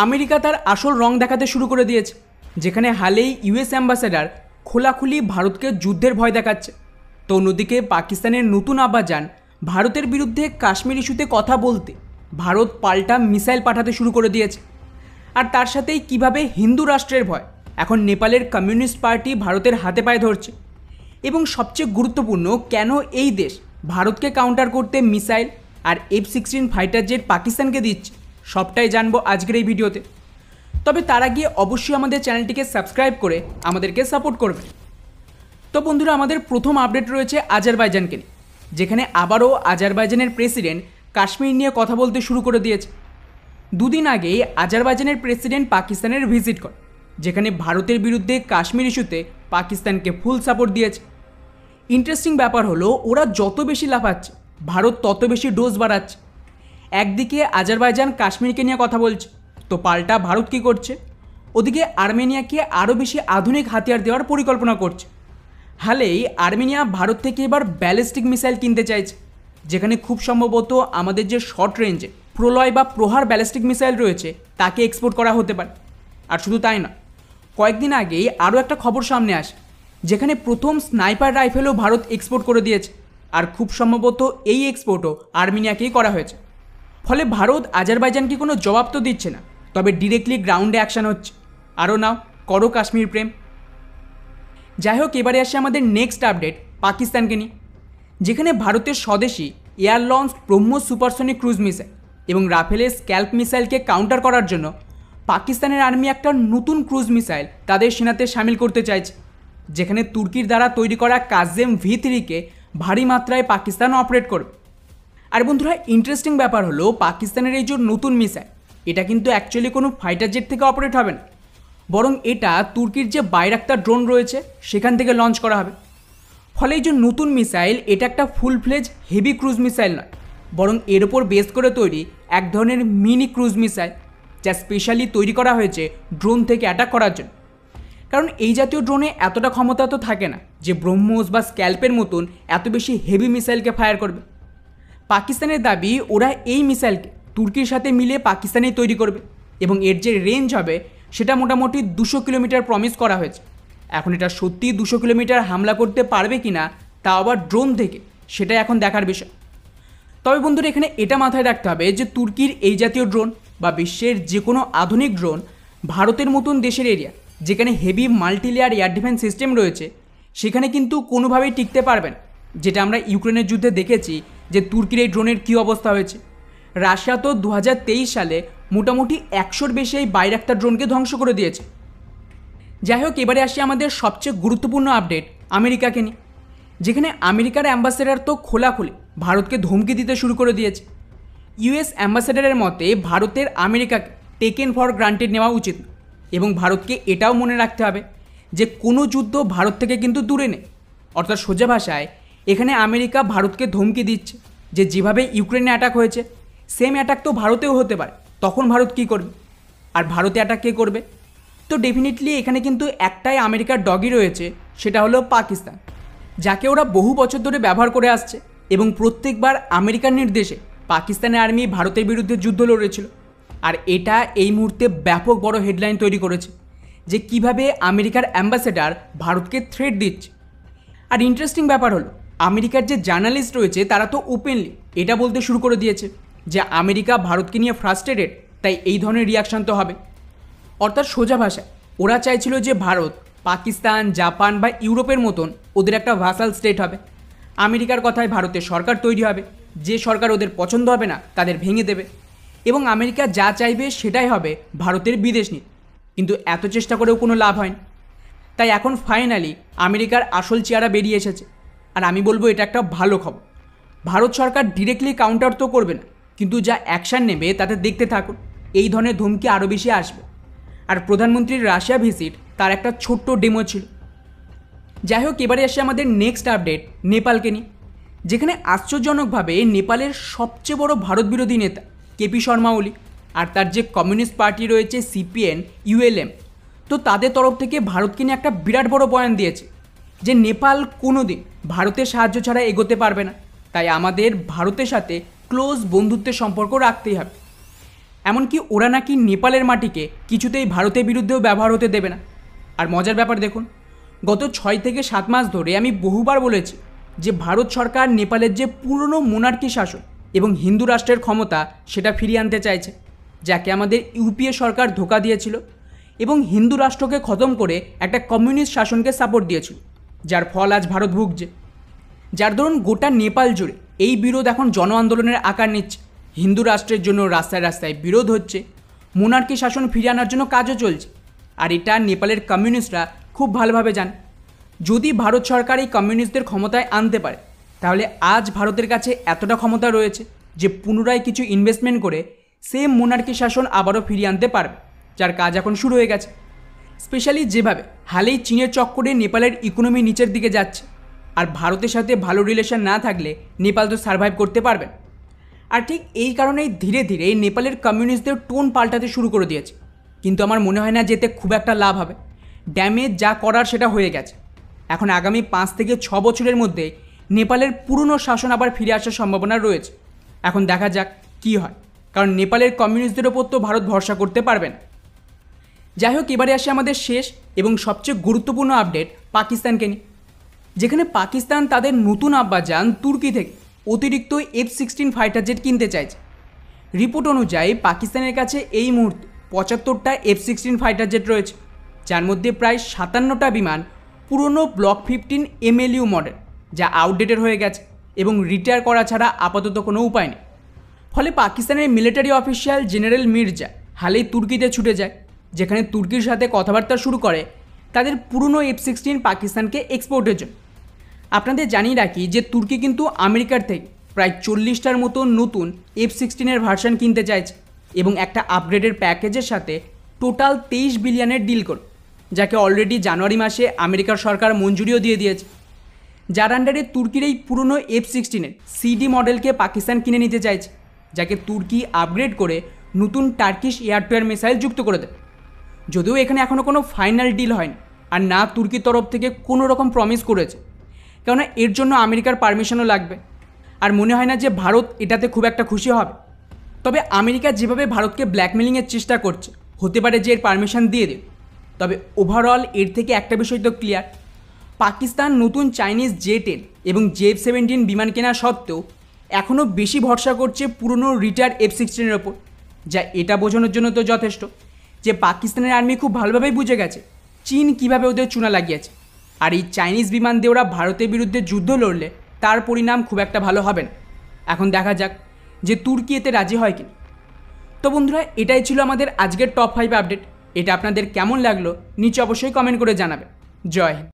America তার আসল রং দেখাতে শুরু করে দিয়েছে, যেখানে হালেই ইউএস অ্যাম্বাসেডার খোলাখুলি ভারতকে যুদ্ধের ভয় দেখাচ্ছে। তো অন্যদিকে পাকিস্তানের নতুন আব্বাজান ভারতের বিরুদ্ধে কাশ্মীর ইস্যুতে কথা বলতে ভারত পাল্টা মিসাইল পাঠাতে শুরু করে দিয়েছে। আর তার সাথেই কিভাবে হিন্দু রাষ্ট্রের ভয় এখন নেপালের কমিউনিস্ট পার্টি ভারতের হাতে পায়ে ধরছে, এবং সবচেয়ে গুরুত্বপূর্ণ কেন এই দেশ ভারতকে কাউন্টার করতে মিসাইল আর F-16 ফাইটার জেট পাকিস্তানকে দিচ্ছে, সবটাই জানবো আজকের এই ভিডিওতে। তবে তার আগে অবশ্যই আমাদের চ্যানেলটিকে সাবস্ক্রাইব করে আমাদেরকে সাপোর্ট করবে। তো বন্ধুরা, আমাদের প্রথম আপডেট রয়েছে আজারবাইজানকে নিয়ে, যেখানে আবারও আজারবাইজানের প্রেসিডেন্ট কাশ্মীর নিয়ে কথা বলতে শুরু করে দিয়েছে। দুদিন আগেই আজারবাইজানের প্রেসিডেন্ট পাকিস্তানের ভিজিট করে, যেখানে ভারতের বিরুদ্ধে কাশ্মীর ইস্যুতে পাকিস্তানকে ফুল সাপোর্ট দিয়েছে। ইন্টারেস্টিং ব্যাপার হলো, ওরা যত বেশি লাফাচ্ছে ভারত তত বেশি ডোজ বাড়াচ্ছে। একদিকে আজারবাইজান কাশ্মীরকে নিয়ে কথা বলছে, তো পাল্টা ভারত কী করছে? ওদিকে আর্মেনিয়াকে আরও বেশি আধুনিক হাতিয়ার দেওয়ার পরিকল্পনা করছে। হালেই আর্মেনিয়া ভারত থেকে এবার ব্যালিস্টিক মিসাইল কিনতে চাইছে, যেখানে খুব সম্ভবত আমাদের যে শর্ট রেঞ্জে প্রলয় বা প্রহার ব্যালিস্টিক মিসাইল রয়েছে তাকে এক্সপোর্ট করা হতে পারে। আর শুধু তাই না, কয়েকদিন আগেই আরও একটা খবর সামনে আসে, যেখানে প্রথম স্নাইপার রাইফেলও ভারত এক্সপোর্ট করে দিয়েছে। আর খুব সম্ভবত এই এক্সপোর্টও আর্মেনিয়াকেই করা হয়েছে। ফলে ভারত আজারবাইজানকে কোনো জবাব তো দিচ্ছে না, তবে ডিরেক্টলি গ্রাউন্ডে অ্যাকশান হচ্ছে। আরও নাও, করো কাশ্মীর প্রেম। যাই হোক, এবারে আসে আমাদের নেক্সট আপডেট পাকিস্তানকে নিয়ে, যেখানে ভারতের স্বদেশী air launch BrahMos supersonic cruise missile এবং রাফেলের স্ক্যাল্প মিসাইলকে কাউন্টার করার জন্য পাকিস্তানের আর্মি একটা নতুন ক্রুজ মিসাইল তাদের সেনাতে সামিল করতে চাইছে, যেখানে তুর্কির দ্বারা তৈরি করা কাজেম V3কে ভারী মাত্রায় পাকিস্তান অপারেট করবে। আর বন্ধুরা, ইন্টারেস্টিং ব্যাপার হলো, পাকিস্তানের এই যে নতুন মিসাইল, এটা কিন্তু অ্যাকচুয়ালি কোনো ফাইটার জেট থেকে অপারেট হবে না, বরং এটা তুর্কির যে বাইরাক্তার ড্রোন রয়েছে সেখান থেকে লঞ্চ করা হবে। ফলে এই যে নতুন মিসাইল, এটা একটা ফুল ফ্লেজ হেভি ক্রুজ মিসাইল নয়, বরং এর ওপর বেস করে তৈরি এক ধরনের মিনি ক্রুজ মিসাইল, যা স্পেশালি তৈরি করা হয়েছে ড্রোন থেকে অ্যাটাক করার জন্য। কারণ এই জাতীয় ড্রোনে এতটা ক্ষমতা তো থাকে না যে ব্রহ্মোস বা স্ক্যাল্পের মতন এত বেশি হেভি মিসাইলকে ফায়ার করবে। পাকিস্তানের দাবি, ওরা এই মিসাইলকে তুর্কির সাথে মিলিয়ে পাকিস্তানেই তৈরি করবে, এবং এর যে রেঞ্জ হবে সেটা মোটামুটি 200 কিলোমিটার প্রমিস করা হয়েছে। এখন এটা সত্যিই 200 কিলোমিটার হামলা করতে পারবে কি না, তা আবার ড্রোন থেকে, সেটাই এখন দেখার বিষয়। তবে বন্ধুরা, এখানে এটা মাথায় রাখতে হবে যে তুর্কির এই জাতীয় ড্রোন বা বিশ্বের যে কোনো আধুনিক ড্রোন ভারতের মতন দেশের এরিয়া, যেখানে heavy multilayer air defence system রয়েছে, সেখানে কিন্তু কোনোভাবেই টিকতে পারবে না। যেটা আমরা ইউক্রেনের যুদ্ধে দেখেছি যে তুর্কির এই ড্রোনের কী অবস্থা হয়েছে। রাশিয়া তো 2023 সালে মোটামুটি 100-র বেশি এই বাইরাক্তার ড্রোনকে ধ্বংস করে দিয়েছে। যাই হোক, এবারে আসি আমাদের সবচেয়ে গুরুত্বপূর্ণ আপডেট আমেরিকাকে নিয়ে, যেখানে আমেরিকার অ্যাম্বাসেডার তো খোলাখুলি ভারতকে ধমকি দিতে শুরু করে দিয়েছে। ইউএস অ্যাম্বাসেডারের মতে ভারতের আমেরিকাকে টেকেন ফর গ্রান্টেড নেওয়া উচিত না, এবং ভারতকে এটাও মনে রাখতে হবে যে কোনো যুদ্ধ ভারত থেকে কিন্তু দূরে নেই। অর্থাৎ সোজা ভাষায় এখানে আমেরিকা ভারতকে ধমকি দিচ্ছে যে যেভাবে ইউক্রেনে অ্যাটাক হয়েছে সেম অ্যাটাক তো ভারতেও হতে পারে, তখন ভারত কী করবে? আর ভারতে অ্যাটাক কে করবে? তো ডেফিনেটলি এখানে কিন্তু একটাই আমেরিকার ডগি রয়েছে, সেটা হলো পাকিস্তান, যাকে ওরা বহু বছর ধরে ব্যবহার করে আসছে, এবং প্রত্যেকবার আমেরিকার নির্দেশে পাকিস্তানের আর্মি ভারতের বিরুদ্ধে যুদ্ধ লড়েছিল। আর এটা এই মুহূর্তে ব্যাপক বড় হেডলাইন তৈরি করেছে যে কিভাবে আমেরিকার অ্যাম্বাসেডার ভারতকে থ্রেট দিচ্ছে। আর ইন্টারেস্টিং ব্যাপার হলো, আমেরিকার যে জার্নালিস্ট রয়েছে তারা তো ওপেনলি এটা বলতে শুরু করে দিয়েছে যে আমেরিকা ভারতকে নিয়ে ফ্রাস্ট্রেটেড, তাই এই ধরনের রিয়াকশান তো হবে। অর্থাৎ সোজা ভাষায় ওরা চাইছিল যে ভারত পাকিস্তান, জাপান বা ইউরোপের মতন ওদের একটা ভাসাল স্টেট হবে। আমেরিকার কথায় ভারতের সরকার তৈরি হবে, যে সরকার ওদের পছন্দ হবে না তাদের ভেঙে দেবে, এবং আমেরিকা যা চাইবে সেটাই হবে ভারতের বিদেশ নীতি। কিন্তু এত চেষ্টা করেও কোনো লাভ হয়নি। তাই এখন ফাইনালি আমেরিকার আসল চেহারা বেরিয়ে এসেছে। আর আমি বলবো এটা একটা ভালো খবর। ভারত সরকার ডিরেক্টলি কাউন্টার তো করবে না, কিন্তু যা অ্যাকশান নেবে তাতে দেখতে থাকুন, এই ধরনের ধমকি আরও বেশি আসবে। আর প্রধানমন্ত্রীর রাশিয়া ভিজিট তার একটা ছোট্ট ডেমো ছিল। যাই হোক, এবারে আসে আমাদের নেক্সট আপডেট নেপালকে নিয়ে, যেখানে আশ্চর্যজনকভাবে নেপালের সবচেয়ে বড় ভারত বিরোধী নেতা কেপি শর্মা ওলি আর তার যে কমিউনিস্ট পার্টি রয়েছে CPN ULM, তো তাদের তরফ থেকে ভারতকে নিয়ে একটা বিরাট বড় বয়ান দিয়েছে যে নেপাল কোনো দিন ভারতের সাহায্য ছাড়া এগোতে পারবে না, তাই আমাদের ভারতের সাথে ক্লোজ বন্ধুত্বের সম্পর্ক রাখতেই হবে। এমনকি ওরা নাকি নেপালের মাটিকে কিছুতেই ভারতের বিরুদ্ধেও ব্যবহার হতে দেবে না। আর মজার ব্যাপার দেখুন, গত 6 থেকে 7 মাস ধরে আমি বহুবার বলেছি যে ভারত সরকার নেপালের যে পুরনো মোনার্কি শাসন এবং হিন্দু রাষ্ট্রের ক্ষমতা সেটা ফিরিয়ে আনতে চাইছে, যাকে আমাদের ইউপিএ সরকার ধোঁকা দিয়েছিল এবং হিন্দু রাষ্ট্রকে খতম করে একটা কমিউনিস্ট শাসনকে সাপোর্ট দিয়েছিল, যার ফল আজ ভারত ভুগছে। যার দরুন গোটা নেপাল জুড়ে এই বিরোধ এখন জন আন্দোলনের আকার নিচ্ছে। হিন্দু রাষ্ট্রের জন্য রাস্তায় রাস্তায় বিরোধ হচ্ছে, মোনার্কি শাসন ফিরিয়ে আনার জন্য কাজও চলছে। আর এটা নেপালের কমিউনিস্টরা খুব ভালোভাবে জানে। যদি ভারত সরকার এই কমিউনিস্টদের ক্ষমতায় আনতে পারে, তাহলে আজ ভারতের কাছে এতটা ক্ষমতা রয়েছে যে পুনরায় কিছু ইনভেস্টমেন্ট করে সেম মোনার্কি শাসন আবারও ফিরিয়ে আনতে পারবে, যার কাজ এখন শুরু হয়ে গেছে। স্পেশালি যেভাবে হালেই চীনের চক্করে নেপালের ইকোনমি নিচের দিকে যাচ্ছে, আর ভারতের সাথে ভালো রিলেশন না থাকলে নেপাল তো সার্ভাইভ করতে পারবে না। আর ঠিক এই কারণেই ধীরে ধীরে নেপালের কমিউনিস্টদের টোন পাল্টাতে শুরু করে দিয়েছে। কিন্তু আমার মনে হয় না যেতে খুব একটা লাভ হবে। ড্যামেজ যা করার সেটা হয়ে গেছে। এখন আগামী 5 থেকে 6 বছরের মধ্যে নেপালের পুরনো শাসন আবার ফিরে আসার সম্ভাবনা রয়েছে। এখন দেখা যাক কী হয়, কারণ নেপালের কমিউনিস্টদের ওপর তো ভারত ভরসা করতে পারবে না। যাই হোক, এবারে আসে আমাদের শেষ এবং সবচেয়ে গুরুত্বপূর্ণ আপডেট পাকিস্তানকে নিয়ে, যেখানে পাকিস্তান তাদের নতুন আব্বাজান তুর্কি থেকে অতিরিক্ত F-16 ফাইটার জেট কিনতে চাইছে। রিপোর্ট অনুযায়ী পাকিস্তানের কাছে এই মুহূর্তে 75টা F-16 ফাইটার জেট রয়েছে, যার মধ্যে প্রায় 57টা বিমান পুরনো ব্লক 15 MLU মডেল, যা আউটডেটেড হয়ে গেছে এবং রিটায়ার করা ছাড়া আপাতত কোনো উপায় নেই। ফলে পাকিস্তানের মিলিটারি অফিসিয়াল জেনারেল মির্জা হালেই তুর্কিতে ছুটে যায়, যেখানে তুর্কির সাথে কথাবার্তা শুরু করে তাদের পুরনো F-16 পাকিস্তানকে এক্সপোর্টের জন্য। আপনাদের জানিয়ে রাখি যে তুর্কি কিন্তু আমেরিকার থেকে প্রায় 40টার মতো নতুন F-16 ভার্সন কিনতে চাইছে এবং একটা আপগ্রেডের প্যাকেজের সাথে টোটাল 23 বিলিয়নের ডিল করে, যাকে অলরেডি জানুয়ারি মাসে আমেরিকার সরকার মঞ্জুরিও দিয়ে দিয়েছে। যার আন্ডারে তুর্কির এই পুরনো F-16 CD মডেলকে পাকিস্তান কিনে নিতে চাইছে, যাকে তুর্কি আপগ্রেড করে নতুন Turkish air two air missile যুক্ত করে দেবে। যদিও এখানে এখনও কোনো ফাইনাল ডিল হয়নি, আর না তুর্কির তরফ থেকে কোনো রকম প্রমিস করেছে, কেননা এর জন্য আমেরিকার পারমিশনও লাগবে। আর মনে হয় না যে ভারত এটাতে খুব একটা খুশি হবে। তবে আমেরিকা যেভাবে ভারতকে ব্ল্যাকমেলিংয়ের চেষ্টা করছে, হতে পারে যে এর পারমিশন দিয়ে দেবে। তবে ওভারঅল এর থেকে একটা বিষয় তো ক্লিয়ার, পাকিস্তান নতুন চাইনিজ J-10 এবং F-17 বিমান কেনা সত্ত্বেও এখনও বেশি ভরসা করছে পুরনো রিটায়ার্ড F-16 ওপর, যা এটা বোঝানোর জন্য তো যথেষ্ট যে পাকিস্তানের আর্মি খুব ভালোভাবেই বুঝে গেছে চীন কীভাবে ওদের চুনা লাগিয়েছে। আর এই চাইনিজ বিমান দিয়ে ওরা ভারতের বিরুদ্ধে যুদ্ধ লড়লে তার পরিণাম খুব একটা ভালো হবে না। এখন দেখা যাক যে তুর্কি এতে রাজি হয় কিনা। তো বন্ধুরা, এটাই ছিল আমাদের আজকের টপ 5 আপডেট। এটা আপনাদের কেমন লাগলো নিচে অবশ্যই কমেন্ট করে জানাবেন। জয় হিন্দ।